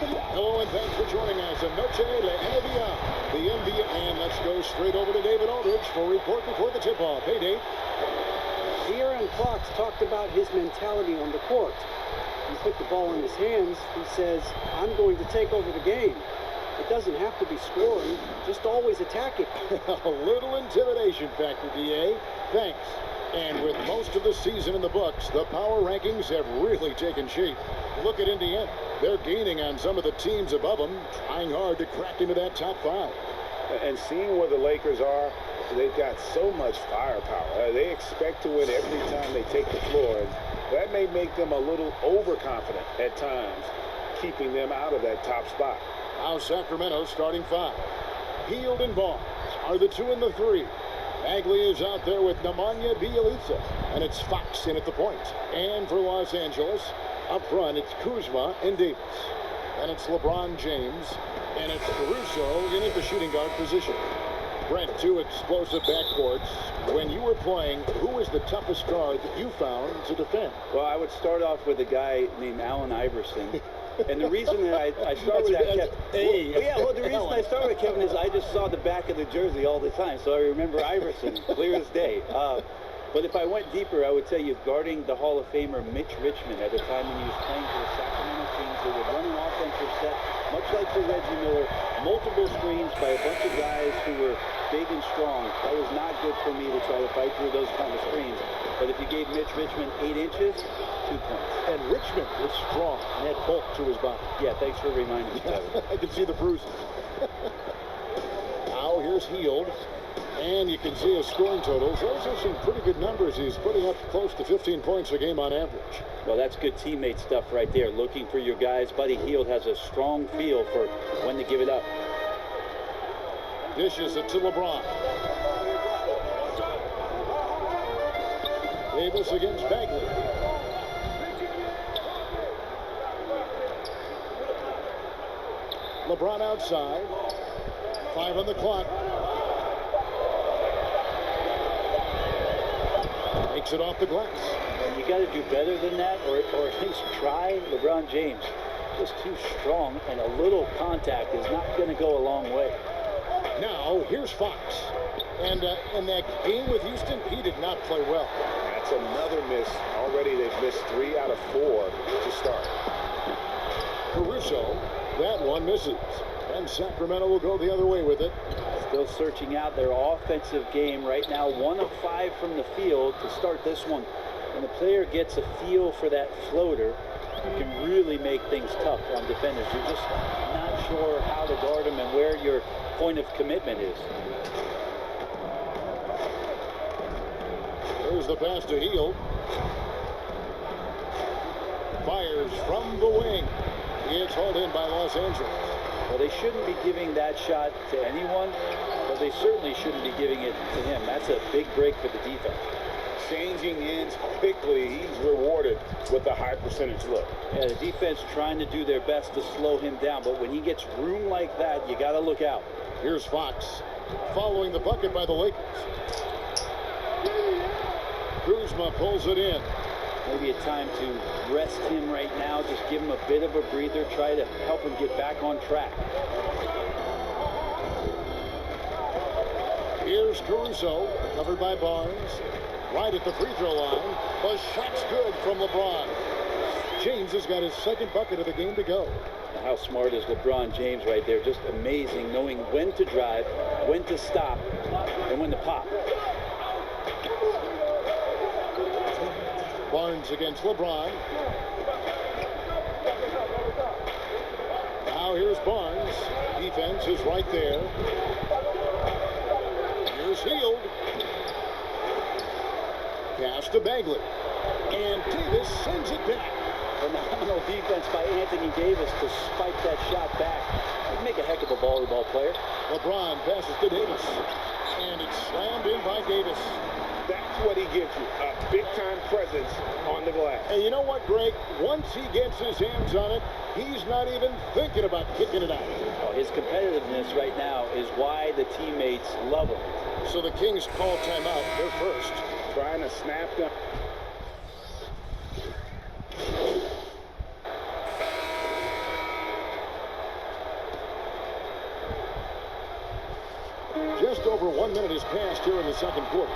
Hello and thanks for joining us. Noche le NBA, the NBA. And let's go straight over to David Aldridge for a report before the tip-off. Hey, Dave. De'Aaron Fox talked about his mentality on the court. He put the ball in his hands. He says, I'm going to take over the game. It doesn't have to be scoring, just always attacking. A little intimidation factor, DA. Thanks. And with most of the season in the books, the power rankings have really taken shape. Look at Indiana. They're gaining on some of the teams above them, trying hard to crack into that top 5. And seeing where the Lakers are, they've got so much firepower. They expect to win every time they take the floor. And that may make them a little overconfident at times, keeping them out of that top spot. Now Sacramento starting 5. Hield and Barnes are the 2 and the 3. Bagley is out there with Nemanja Bjelica, and it's Fox in at the point. And for Los Angeles, up front, it's Kuzma and Davis. And it's LeBron James, and it's Caruso in at the shooting guard position. Brent, 2 explosive backcourts. When you were playing, who was the toughest guard that you found to defend? Well, I would start off with a guy named Allen Iverson. And the reason that I start with that, the reason I start with Kevin is I just saw the back of the jersey all the time, so I remember Iverson clear as day. But if I went deeper, I would tell you guarding the Hall of Famer Mitch Richmond at a time when he was playing for the Sacramento Kings. They would run an offensive set, much like for Reggie Miller, multiple screens by a bunch of guys who were big and strong. That was not good for me to try to fight through those kind of screens. But if you gave Mitch Richmond 8 inches, 2 points. And Richmond was strong and had bulk to his body. Yeah, thanks for reminding me, Kevin. I can see the bruises. Now here's Hield. And you can see his scoring totals. Those are some pretty good numbers. He's putting up close to 15 points a game on average. Well, that's good teammate stuff right there. Looking for your guys. Buddy Hield has a strong feel for when to give it up. Dishes it to LeBron. Davis against Bagley. LeBron outside. 5 on the clock. Takes it off the glass. You got to do better than that, or at least try. LeBron James, just too strong, and a little contact is not going to go a long way. Now here's Fox, and in that game with Houston, he did not play well. That's another miss. Already they've missed 3 out of 4 to start. Caruso, that one misses, and Sacramento will go the other way with it. Still searching out their offensive game right now. 1 of 5 from the field to start this one. When the player gets a feel for that floater, you can really make things tough on defenders. You're just not sure how to guard them and where your point of commitment is. There's the pass to Hield. Fires from the wing. It's hauled in by Los Angeles. Well, they shouldn't be giving that shot to anyone, but they certainly shouldn't be giving it to him. That's a big break for the defense. Changing ends quickly, he's rewarded with a high percentage look. Yeah, the defense trying to do their best to slow him down, but when he gets room like that, you got to look out. Here's Fox, following the bucket by the Lakers. Kuzma pulls it in. Maybe a time to rest him right now, just give him a bit of a breather, try to help him get back on track. Here's Caruso, covered by Barnes. Right at the free throw line. The shot's good from LeBron. James has got his 2nd bucket of the game to go. How smart is LeBron James right there? Just amazing, knowing when to drive, when to stop, and when to pop. Barnes against LeBron. Now here's Barnes. Defense is right there. Here's Hield. Pass to Bagley. And Davis sends it back. Phenomenal defense by Anthony Davis to spike that shot back. He'd make a heck of a volleyball player. LeBron passes to Davis. And it's slammed in by Davis. That's what he gives you, a big-time presence on the glass. And you know what, Greg? Once he gets his hands on it, he's not even thinking about kicking it out. Oh, his competitiveness right now is why the teammates love him. So the Kings call timeout. They're first. Trying to snap them. just over 1 minute has passed here in the second quarter.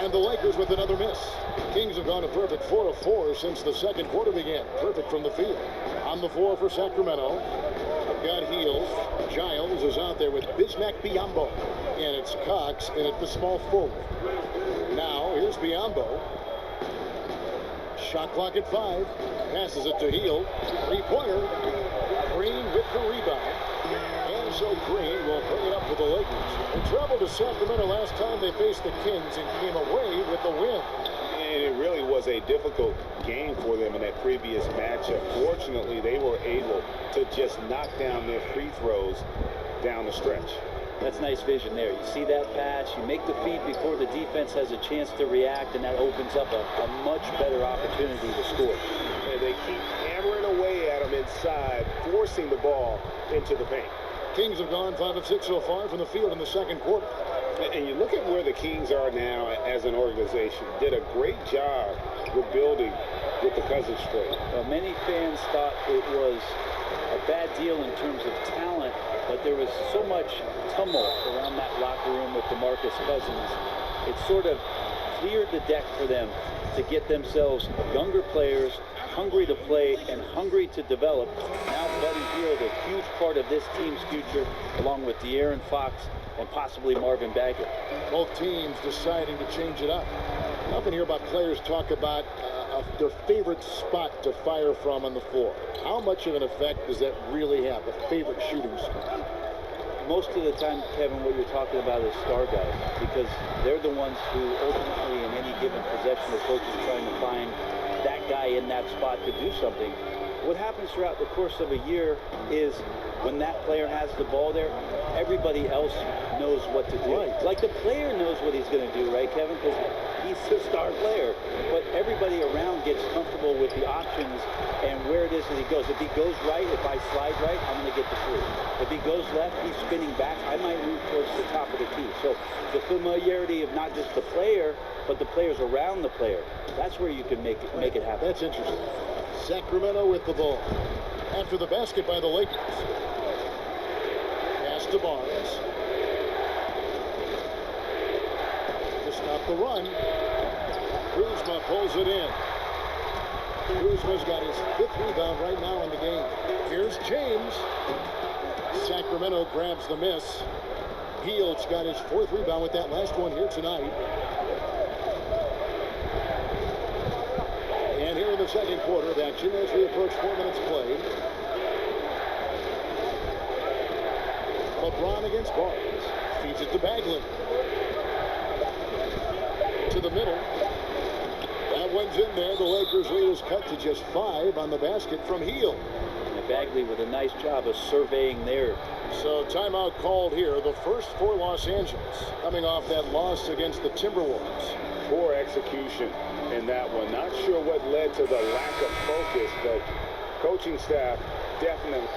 And the Lakers with another miss. Kings have gone a perfect 4 of 4 since the second quarter began. Perfect from the field. On the floor for Sacramento, they've got Heels. Giles is out there with Bismack Biyombo. And it's Cox in at the small forward. Now, here's Biyombo. Shot clock at 5. Passes it to Heel. Three-pointer. Green with the rebound. And so Green will bring it up for the Lakers. They traveled to Sacramento last time they faced the Kings and came away with the win. And it really was a difficult game for them in that previous matchup. Fortunately, they were able to just knock down their free throws down the stretch. That's nice vision there. You see that pass, you make the feed before the defense has a chance to react, and that opens up a much better opportunity to score. And they keep hammering away at them inside, forcing the ball into the paint. Kings have gone 5 of 6 so far from the field in the second quarter. And you look at where the Kings are now as an organization. Did a great job rebuilding with the Cousins trade. Well, many fans thought it was a bad deal in terms of talent, but there was so much tumult around that locker room with DeMarcus Cousins. It sort of cleared the deck for them to get themselves younger players, hungry to play and hungry to develop. Now Buddy Hield, a huge part of this team's future, along with De'Aaron Fox and possibly Marvin Bagley. Both teams deciding to change it up. I often hear about players talk about their favorite spot to fire from on the floor. How much of an effect does that really have, a favorite shooting spot? Most of the time, Kevin, what you're talking about is star guys, because they're the ones who ultimately in any given possession the coach is trying to find that guy in that spot to do something. What happens throughout the course of a year is when that player has the ball there, everybody else knows what to do. Right. Like the player knows what he's going to do, right, Kevin? Because he's the star player. But everybody around gets comfortable with the options and where it is that he goes. If he goes right, if I slide right, I'm going to get the three. If he goes left, he's spinning back, I might move towards the top of the key. So the familiarity of not just the player, but the players around the player, that's where you can make it happen. That's interesting. Sacramento with the ball. After the basket by the Lakers. Pass to Barnes. To stop the run. Kuzma pulls it in. Kuzma's got his 5th rebound right now in the game. Here's James. Sacramento grabs the miss. Hield's got his 4th rebound with that last one here tonight. And here in the second quarter of action as we approach 4 minutes played. LeBron against Barnes. Feeds it to Bagley. To the middle. That one's in there. The Lakers lead is cut to just 5 on the basket from Hield. And Bagley with a nice job of surveying there. So timeout called here. The first for Los Angeles. Coming off that loss against the Timberwolves. Poor execution in that one. Not sure what led to the lack of focus, but coaching staff definitely.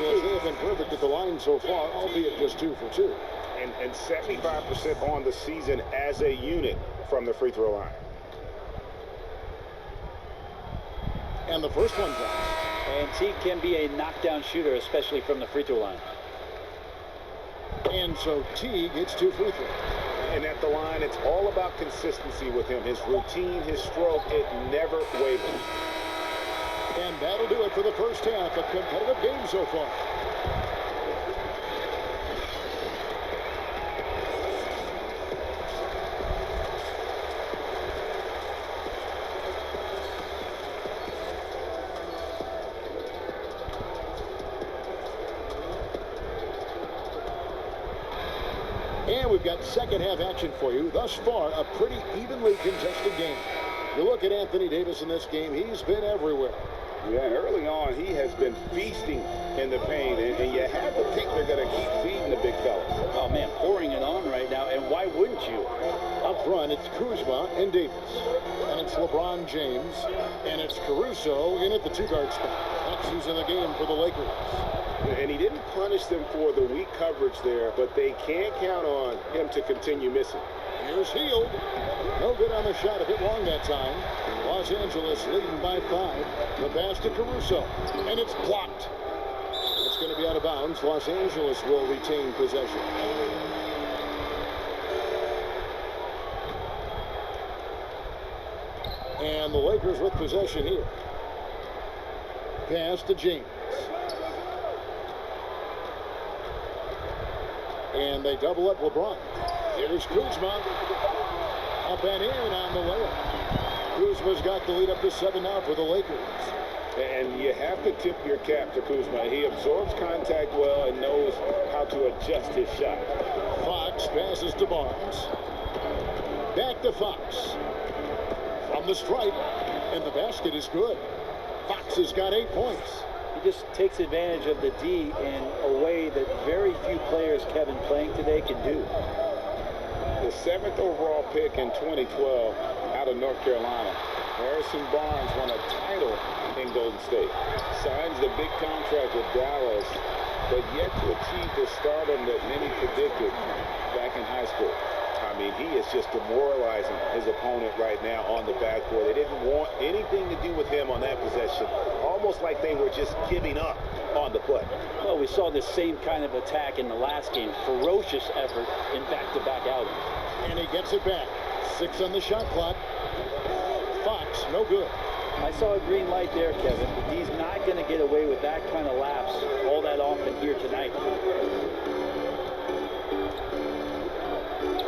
They have been perfect at the line so far, albeit just 2 for 2. And 75% on the season as a unit from the free throw line. And the first one drops. And Teague can be a knockdown shooter, especially from the free throw line. And so Teague hits 2 free throws. And at the line, it's all about consistency with him. His routine, his stroke, it never wavers. And that'll do it for the first half. A competitive game so far. And we've got second half action for you. Thus far, a pretty evenly contested game. You look at Anthony Davis in this game, he's been everywhere. Yeah, and early on, he has been feasting in the paint, and you have to think they're going to keep feeding the big fella. Oh, man, pouring it on right now, and why wouldn't you? Up front, it's Kuzma and Davis. And it's LeBron James, and it's Caruso in at the 2-guard spot. That's who's in the game for the Lakers. And he didn't punish them for the weak coverage there, but they can't count on him to continue missing. Here's Hield. No good on the shot, a bit long that time. Los Angeles leading by 5. The pass to Caruso. And it's blocked. It's going to be out of bounds. Los Angeles will retain possession. And the Lakers with possession here. Pass to James. And they double up LeBron. Here's Kuzma. Up and in on the layup. Kuzma's got the lead up to 7 now for the Lakers. And you have to tip your cap to Kuzma. He absorbs contact well and knows how to adjust his shot. Fox passes to Barnes. Back to Fox. From the stripe. And the basket is good. Fox has got 8 points. He just takes advantage of the D in a way that very few players, Kevin, playing today can do. The 7th overall pick in 2012 out of North Carolina. Harrison Barnes won a title in Golden State. Signs the big contract with Dallas, but yet to achieve the stardom that many predicted back in high school. I mean, he is just demoralizing his opponent right now on the backboard. They didn't want anything to do with him on that possession. Almost like they were just giving up on the play. Well, we saw this same kind of attack in the last game. Ferocious effort in back-to-back outings. And he gets it back. 6 on the shot clock. Fox, no good. I saw a green light there, Kevin. He's not going to get away with that kind of lapse all that often here tonight.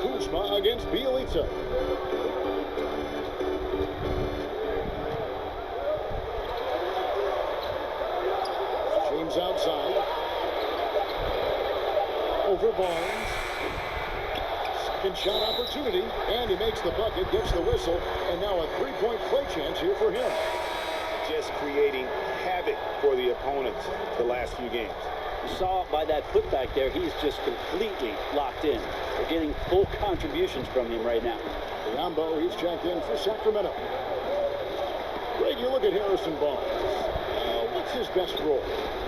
Kuzma against Bielitsa. James outside. Over Barnes. Second shot opportunity, and he makes the bucket, gets the whistle, and now a 3-point play chance here for him. Just creating havoc for the opponents the last few games. You saw by that putback there, he's just completely locked in. We're getting full contributions from him right now. Biombo, he's checked in for Sacramento. Greg, you look at Harrison Barnes. What's his best role?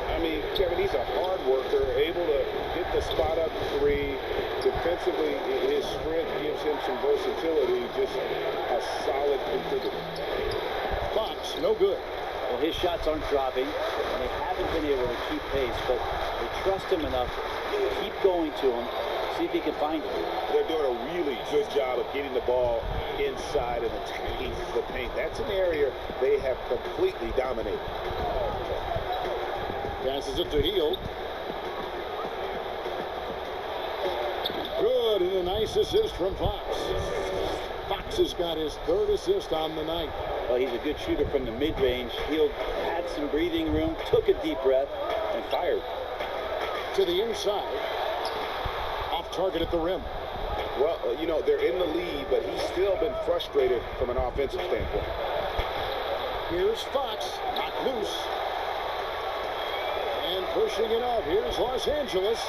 I mean, Kevin, he's a hard worker, able to get the spot up 3. Defensively, his strength gives him some versatility, just a solid contributor. Fox, no good. Well, his shots aren't dropping, and they haven't been able to keep pace, but they trust him enough to keep going to him, see if he can find him. They're doing a really good job of getting the ball inside and attacking the paint. That's an area they have completely dominated. Passes it to Hield. Good, and a nice assist from Fox. Fox has got his 3rd assist on the night. Well, he's a good shooter from the mid-range. Hield had some breathing room, took a deep breath, and fired. To the inside. Off target at the rim. Well, you know, they're in the lead, but he's still been frustrated from an offensive standpoint. Here's Fox, knocked loose. And pushing it up, here's Los Angeles.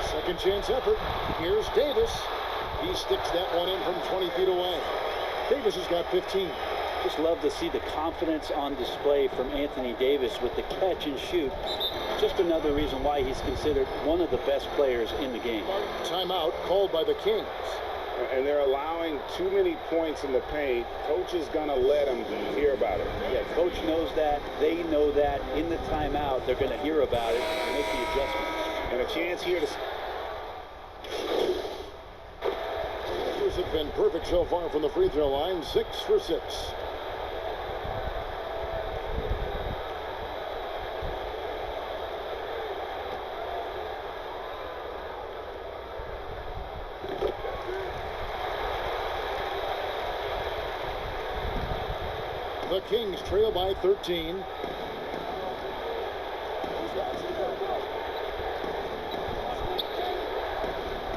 Second chance effort. Here's Davis. He sticks that one in from 20 feet away. Davis has got 15. Just love to see the confidence on display from Anthony Davis with the catch and shoot. Just another reason why he's considered one of the best players in the game. Timeout called by the Kings. And they're allowing too many points in the paint. Coach is going to let them hear about it. Yeah, coach knows that. They know that. In the timeout, they're going to hear about it and make the adjustments. And a chance here to... Lakers have been perfect so far from the free throw line. 6 for 6. The Kings trail by 13.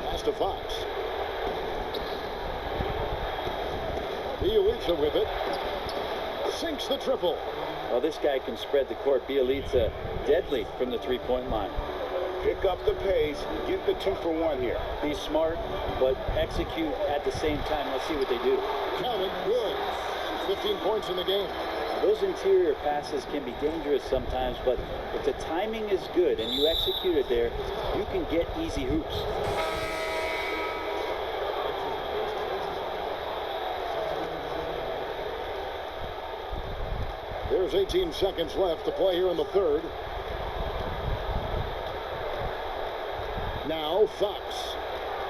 Pass to Fox. Bielitsa with it. Sinks the triple. Well, this guy can spread the court. Bielitsa deadly from the three-point line. Pick up the pace, get the 2-for-1 here. Be smart, but execute at the same time. Let's see what they do. Counted, good. 15 points in the game. Those interior passes can be dangerous sometimes, but if the timing is good and you execute it there, you can get easy hoops. There's 18 seconds left to play here in the third. Now Fox.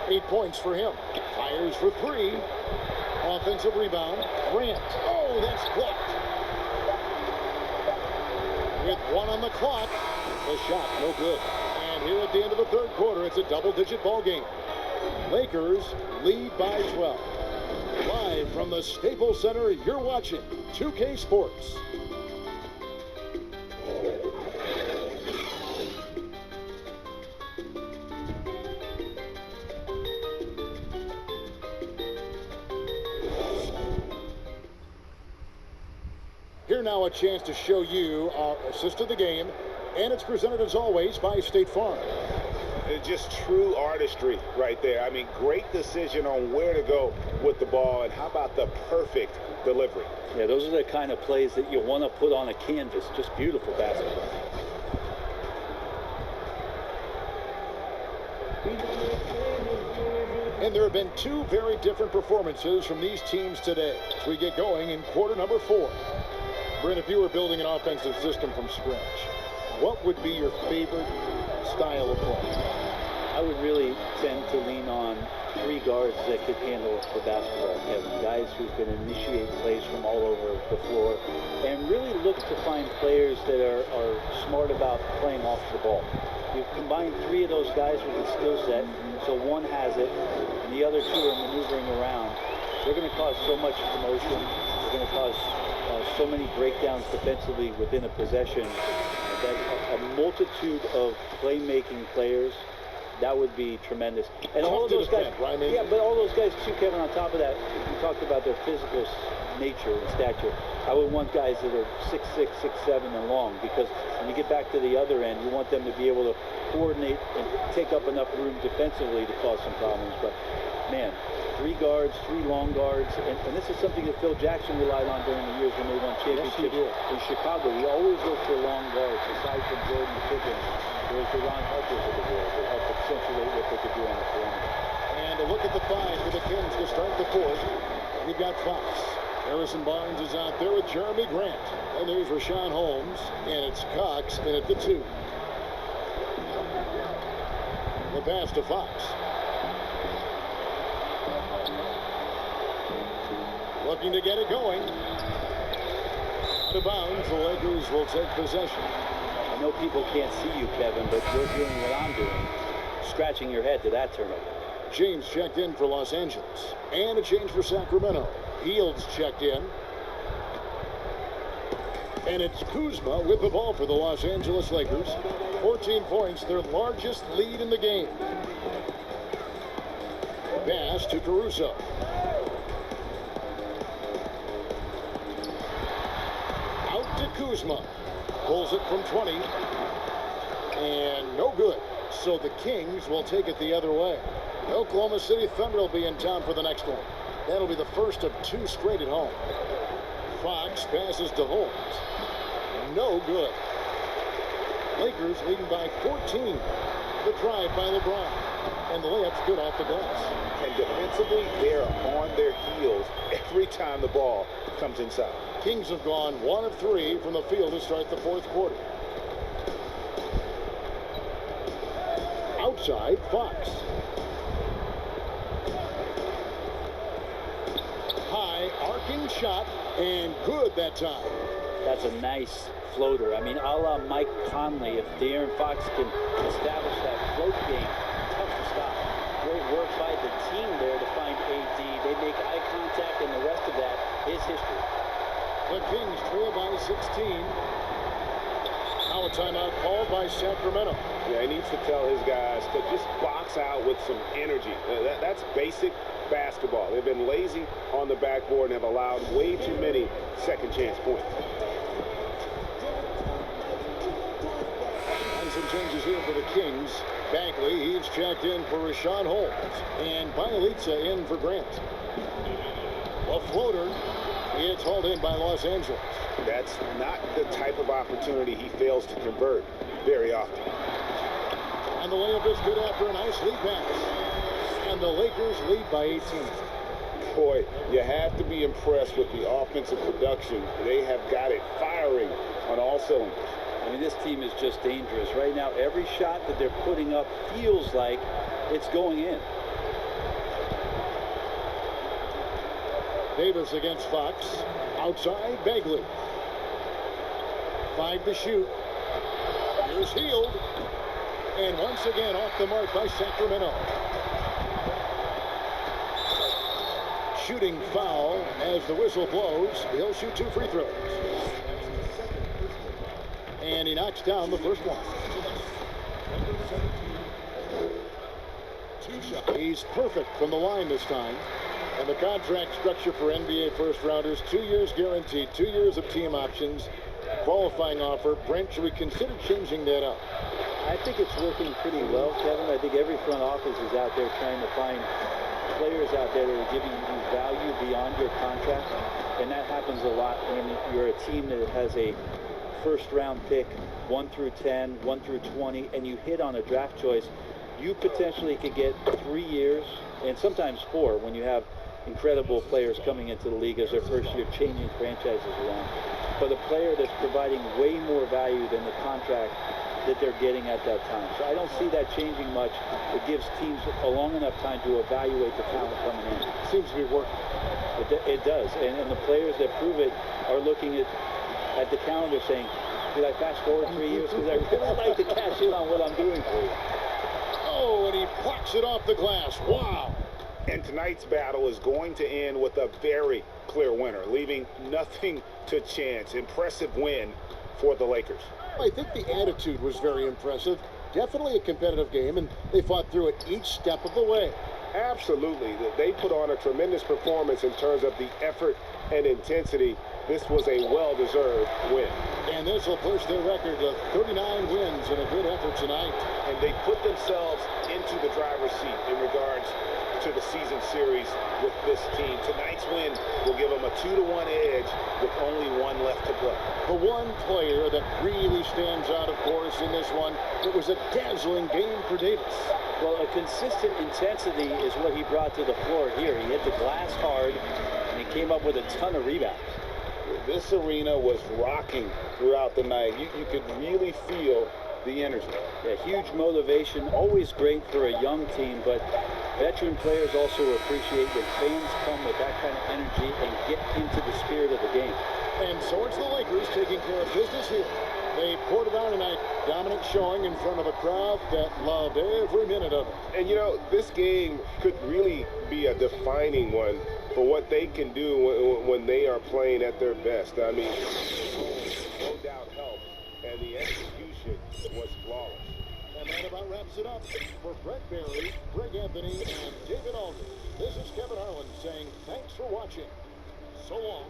8 points for him. Fires for 3. Offensive rebound. Grant. Oh, that's blocked. With 1 on the clock. The shot, no good. And here at the end of the third quarter, it's a double-digit ball game. Lakers lead by 12. Live from the Staples Center, you're watching 2K Sports. Here now a chance to show you our assist of the game, and it's presented as always by State Farm. It's just true artistry right there. I mean, great decision on where to go with the ball, and how about the perfect delivery? Yeah, those are the kind of plays that you want to put on a canvas. Just beautiful basketball. And there have been 2 very different performances from these teams today as we get going in quarter number 4. Brent, if you were building an offensive system from scratch, what would be your favorite style of play? I would really tend to lean on 3 guards that could handle the basketball, Kevin. Guys who can initiate plays from all over the floor and really look to find players that are smart about playing off the ball. You combine 3 of those guys with a skill set, so one has it and the other 2 are maneuvering around. They're going to cause so much commotion. They're going to cause so many breakdowns defensively within a possession. That a multitude of playmaking players, that would be tremendous. And all of those guys, yeah, but all those guys too, Kevin, on top of that, you talked about their physical nature and stature. I would want guys that are 6'6", 6'7", and long, because when you get back to the other end, you want them to be able to coordinate and take up enough room defensively to cause some problems. But man, 3 guards, 3 long guards, and this is something that Phil Jackson relied on during the years when they won championships in Chicago. He always looked for long guards, aside from Jordan Pickens. There's the Ron Harpers of the world that helped accentuate what they could do on the perimeter. And a look at the 5 for the Kings to start the 4th. We've got Fox. Harrison Barnes is out there with Jeremy Grant. And there's Rashawn Holmes, and it's Cox in at the 2. The pass to Fox. Looking to get it going. Out of bounds, the Lakers will take possession. I know people can't see you, Kevin, but you're doing what I'm doing, scratching your head to that turnover. James checked in for Los Angeles. And a change for Sacramento. Fields checked in. And it's Kuzma with the ball for the Los Angeles Lakers. 14 points, their largest lead in the game. Pass to Caruso. Out to Kuzma. Pulls it from 20. And no good. So the Kings will take it the other way. The Oklahoma City Thunder will be in town for the next one. That'll be the first of 2 straight at home. Fox passes to Holmes. No good. Lakers leading by 14. The drive by LeBron. And the layup's good off the glass. And defensively, they're on their heels every time the ball comes inside. Kings have gone 1 of 3 from the field to start the 4th quarter. Outside, Fox. High, arcing shot, and good that time. That's a nice floater. I mean, a la Mike Conley, if De'Aaron Fox can establish that float game, tough to stop. Great work by the team there to find AD. They make eye contact, and the rest of that is history. The Kings trail by 16. Now a timeout called by Sacramento. Yeah, he needs to tell his guys to just box out with some energy. That's basic basketball. They've been lazy on the backboard and have allowed way too many second chance points. And some changes here for the Kings. Bagley, he's checked in for Rashawn Holmes. And Bielitsa in for Grant. A floater. It's hauled in by Los Angeles. That's not the type of opportunity he fails to convert very often. And the layup is good after a nice lead pass. And the Lakers lead by 18. Boy, you have to be impressed with the offensive production. They have got it firing on all cylinders. I mean, this team is just dangerous. Right now, every shot that they're putting up feels like it's going in. Davis against Fox. Outside, Bagley. 5 to shoot. Here's Hield. And once again off the mark by Sacramento. Shooting foul as the whistle blows. He'll shoot 2 free throws. And he knocks down the first one. 2 shots. He's perfect from the line this time. And the contract structure for NBA first-rounders, 2 years guaranteed, 2 years of team options, qualifying offer. Brent, should we consider changing that up? I think it's working pretty well, Kevin. I think every front office is out there trying to find players out there that are giving you value beyond your contract. And that happens a lot when you're a team that has a first-round pick, 1 through 10, 1 through 20, and you hit on a draft choice. You potentially could get 3 years, and sometimes 4, when you have incredible players coming into the league as their first year, changing franchises around. But a player that's providing way more value than the contract that they're getting at that time. So I don't see that changing much. It gives teams a long enough time to evaluate the talent coming in. Seems to be working. It does. And the players that prove it are looking at the calendar saying, did I fast forward 3 years? Because I really like to cash in on what I'm doing for you. Oh, and he blocks it off the glass. Wow. And tonight's battle is going to end with a very clear winner, leaving nothing to chance. Impressive win for the Lakers. I think the attitude was very impressive. Definitely a competitive game, and they fought through it each step of the way. Absolutely. They put on a tremendous performance in terms of the effort and intensity. This was a well-deserved win. And this will push their record to 39 wins and a good effort tonight. And they put themselves into the driver's seat in regards to the season series with this team. Tonight's win will give them a 2-1 edge with only 1 left to play. The one player that really stands out, of course, in this one, it was a dazzling game for Davis. Well, a consistent intensity is what he brought to the floor here. He hit the glass hard, and he came up with a ton of rebounds. This arena was rocking throughout the night. You could really feel the energy. Yeah, huge motivation, always great for a young team, but veteran players also appreciate when fans come with that kind of energy and get into the spirit of the game. And so it's the Lakers taking care of business here. They poured it on tonight, dominant showing in front of a crowd that loved every minute of it. And you know, this game could really be a defining one for what they can do when they are playing at their best. I mean, no doubt helped, and the execution was flawless. And that about wraps it up. For Brett Barry, Greg Anthony, and David Aldridge, this is Kevin Harlan saying thanks for watching. So long.